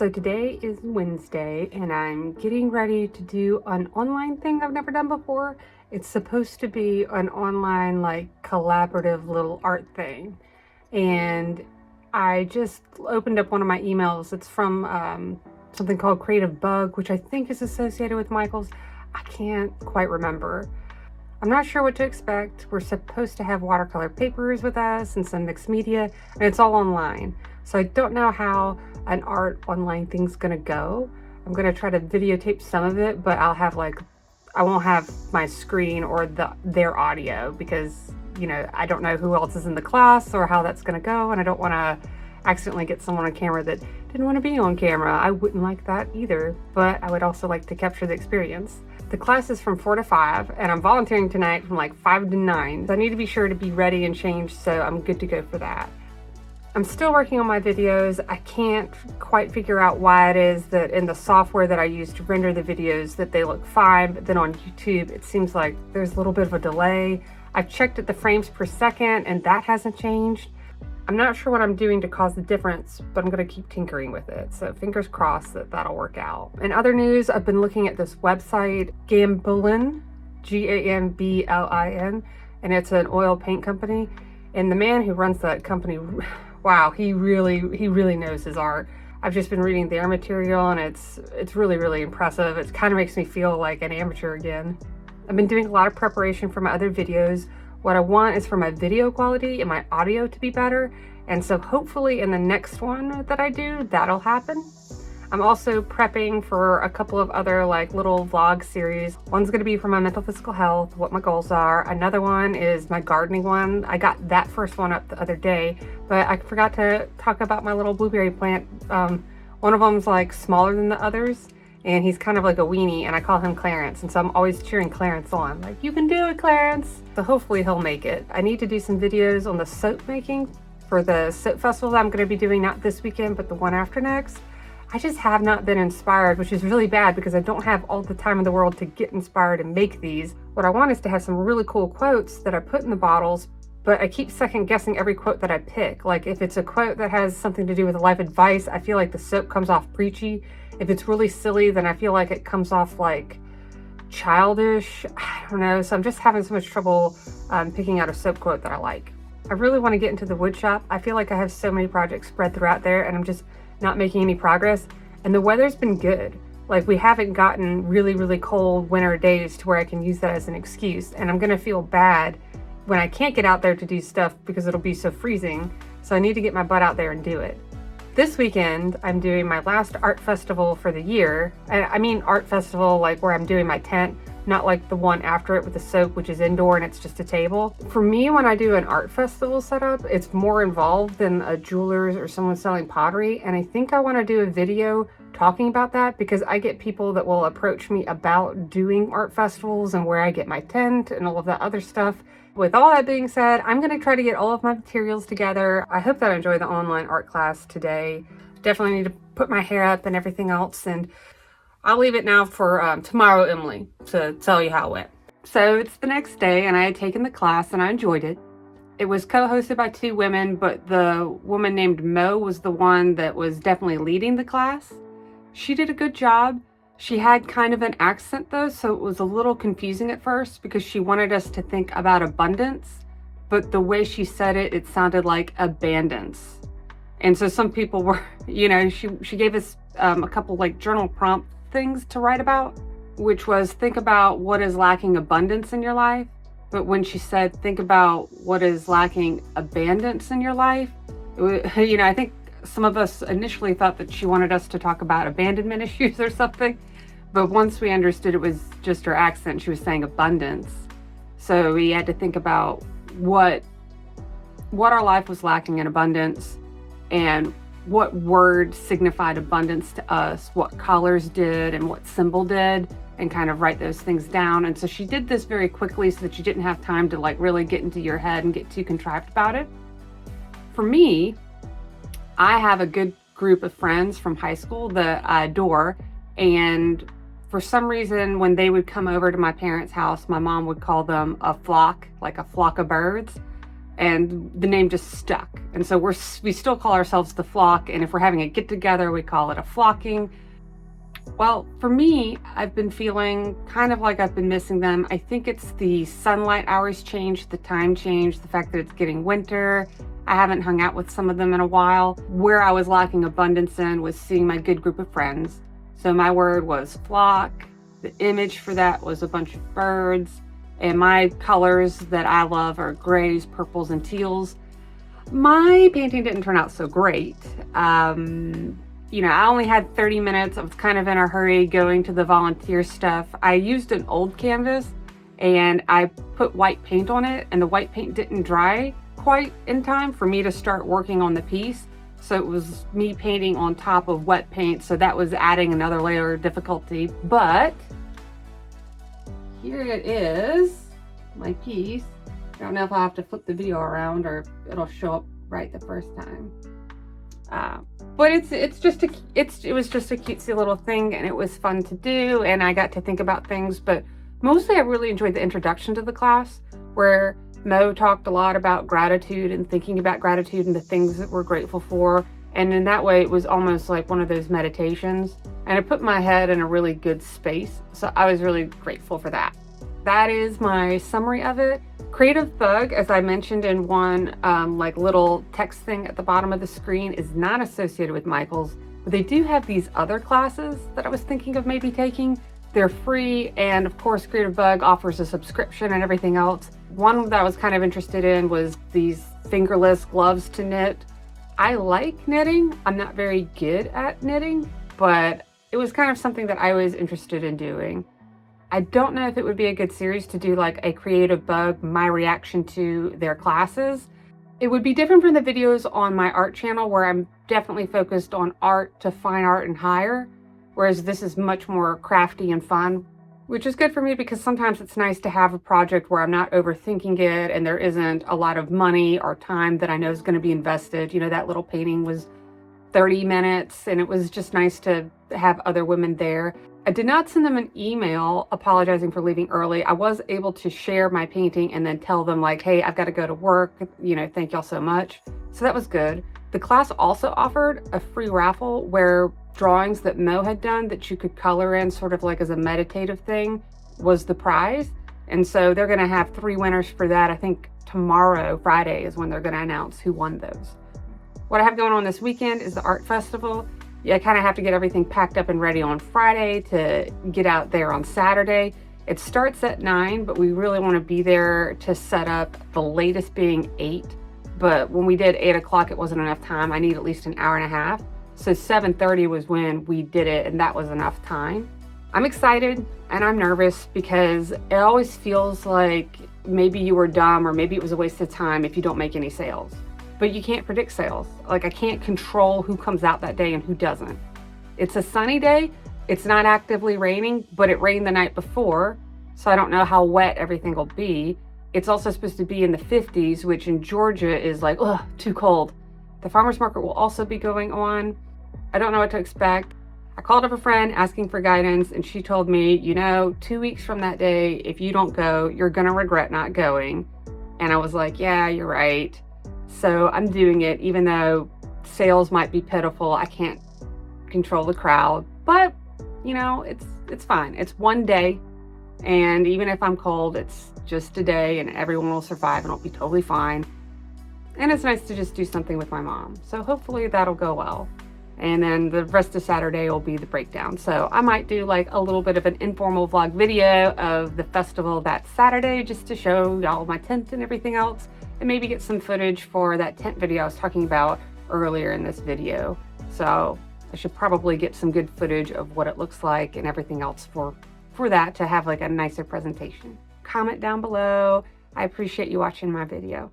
So today is Wednesday and I'm getting ready to do an online thing I've never done before. It's supposed to be an online like collaborative little art thing. And I just opened up one of my emails. It's from something called creativebug, which I think is associated with Michael's. I can't quite remember. I'm not sure what to expect. We're supposed to have watercolor papers with us and some mixed media, and it's all online. So I don't know how an art online thing's gonna go. I'm gonna try to videotape some of it, but I won't have my screen or their audio because, you know, I don't know who else is in the class or how that's gonna go, and I don't wanna accidentally get someone on camera that didn't want to be on camera. I wouldn't like that either, but I would also like to capture the experience. The class is from 4 to 5, and I'm volunteering tonight from like 5 to 9. So I need to be sure to be ready and changed, so I'm good to go for that. I'm still working on my videos. I can't quite figure out why it is that in the software that I use to render the videos that they look fine, but then on YouTube it seems like there's a little bit of a delay. I've checked at the frames per second and that hasn't changed. I'm not sure what I'm doing to cause the difference, but I'm going to keep tinkering with it. So fingers crossed that that'll work out. In other news, I've been looking at this website, Gamblin, Gamblin, and it's an oil paint company. And the man who runs that company, wow, he really knows his art. I've just been reading their material and it's really impressive. It kind of makes me feel like an amateur again. I've been doing a lot of preparation for my other videos. What I want is for my video quality and my audio to be better. And so hopefully in the next one that I do, that'll happen. I'm also prepping for a couple of other like little vlog series. One's gonna be for my mental physical health, what my goals are. Another one is my gardening one. I got that first one up the other day, but I forgot to talk about my little blueberry plant. One of them's like smaller than the others, and he's kind of like a weenie, and I call him Clarence, and so I'm always cheering Clarence on, like, you can do it, Clarence. So hopefully he'll make it. I need to do some videos on the soap making for the soap festival that I'm gonna be doing, not this weekend, but the one after next. I just have not been inspired, which is really bad because I don't have all the time in the world to get inspired and make these. What I want is to have some really cool quotes that I put in the bottles, but I keep second guessing every quote that I pick. Like if it's a quote that has something to do with life advice, I feel like the soap comes off preachy. If it's really silly, then I feel like it comes off like childish. I don't know. So I'm just having so much trouble picking out a soap quote that I like. I really want to get into the wood shop. I feel like I have so many projects spread throughout there and I'm just not making any progress. And the weather's been good. Like we haven't gotten really cold winter days to where I can use that as an excuse. And I'm going to feel bad when I can't get out there to do stuff because it'll be so freezing. So I need to get my butt out there and do it. This weekend, I'm doing my last art festival for the year. I mean art festival like where I'm doing my tent, not like the one after it with the soap, which is indoor and it's just a table. For me, when I do an art festival setup, it's more involved than a jeweler's or someone selling pottery. And I think I want to do a video talking about that because I get people that will approach me about doing art festivals and where I get my tent and all of that other stuff. With all that being said, I'm going to try to get all of my materials together. I hope that I enjoy the online art class today. Definitely need to put my hair up and everything else, and I'll leave it now for tomorrow, Emily, to tell you how it went. So it's the next day and I had taken the class and I enjoyed it. It was co-hosted by 2 women, but the woman named Mo was the one that was definitely leading the class. She did a good job. She had kind of an accent though, so it was a little confusing at first because she wanted us to think about abundance, but the way she said it, it sounded like abandance. And so some people were, you know, she gave us a couple like journal prompt things to write about, which was think about what is lacking abundance in your life. But when she said think about what is lacking abundance in your life, it was, you know, I think some of us initially thought that she wanted us to talk about abandonment issues or something. But once we understood it was just her accent, she was saying abundance. So we had to think about what our life was lacking in abundance and what word signified abundance to us, what colors did and what symbol did, and kind of write those things down. And so she did this very quickly so that you didn't have time to like really get into your head and get too contrived about it. For me, I have a good group of friends from high school that I adore, and for some reason, when they would come over to my parents' house, my mom would call them a flock, like a flock of birds. and the name just stuck. And so we still call ourselves the Flock, and if we're having a get together, we call it a flocking. Well, for me, I've been feeling kind of like I've been missing them. I think it's the sunlight hours changed, the time changed, the fact that it's getting winter. I haven't hung out with some of them in a while. Where I was lacking abundance in was seeing my good group of friends. So my word was flock. The image for that was a bunch of birds. And my colors that I love are grays, purples, and teals. My painting didn't turn out so great. You know, I only had 30 minutes. I was kind of in a hurry going to the volunteer stuff. I used an old canvas and I put white paint on it, and the white paint didn't dry quite in time for me to start working on the piece. So it was me painting on top of wet paint. So that was adding another layer of difficulty. But here it is, my piece. I don't know if I'll have to flip the video around or it'll show up right the first time. But it was just a cutesy little thing, and it was fun to do, and I got to think about things. But mostly I really enjoyed the introduction to the class, where Mo talked a lot about gratitude and thinking about gratitude and the things that we're grateful for. And in that way, it was almost like one of those meditations, and it put my head in a really good space. So I was really grateful for that. That is my summary of it. Creativebug, as I mentioned in one like little text thing at the bottom of the screen, is not associated with Michael's, but they do have these other classes that I was thinking of maybe taking. They're free, and of course Creativebug offers a subscription and everything else. One that I was kind of interested in was these fingerless gloves to knit. I like knitting. I'm not very good at knitting, but it was kind of something that I was interested in doing. I don't know if it would be a good series to do like a Creativebug, my reaction to their classes. It would be different from the videos on my art channel, where I'm definitely focused on art to fine art and higher, whereas this is much more crafty and fun, which is good for me because sometimes it's nice to have a project where I'm not overthinking it and there isn't a lot of money or time that I know is going to be invested. You know, that little painting was 30 minutes, and it was just nice to have other women there. I did not send them an email apologizing for leaving early. I was able to share my painting and then tell them like, hey, I've got to go to work, you know, thank y'all so much. So that was good. The class also offered a free raffle where drawings that Mo had done that you could color in sort of like as a meditative thing was the prize. And so they're going to have 3 winners for that. I think tomorrow, Friday, is when they're going to announce who won those. What I have going on this weekend is the art festival. Yeah, I kind of have to get everything packed up and ready on Friday to get out there on Saturday. It starts at 9, but we really want to be there to set up, the latest being 8. But when we did 8 o'clock, it wasn't enough time. I need at least an hour and a half. So 7:30 was when we did it, and that was enough time. I'm excited and I'm nervous because it always feels like maybe you were dumb or maybe it was a waste of time if you don't make any sales. But you can't predict sales. Like, I can't control who comes out that day and who doesn't. It's a sunny day. It's not actively raining, but it rained the night before, so I don't know how wet everything will be. It's also supposed to be in the 50s, which in Georgia is like, ugh, too cold. The farmer's market will also be going on. I don't know what to expect. I called up a friend asking for guidance, and she told me, you know, 2 weeks from that day, if you don't go, you're gonna regret not going. And I was like, yeah, you're right. So I'm doing it, even though sales might be pitiful. I can't control the crowd, but you know, it's fine. It's one day, and even if I'm cold, it's just a day, and everyone will survive, and it'll be totally fine. And it's nice to just do something with my mom. So hopefully that'll go well. And then the rest of Saturday will be the breakdown. So I might do like a little bit of an informal vlog video of the festival that Saturday, just to show y'all my tent and everything else, and maybe get some footage for that tent video I was talking about earlier in this video. So I should probably get some good footage of what it looks like and everything else for that to have like a nicer presentation. Comment down below. I appreciate you watching my video.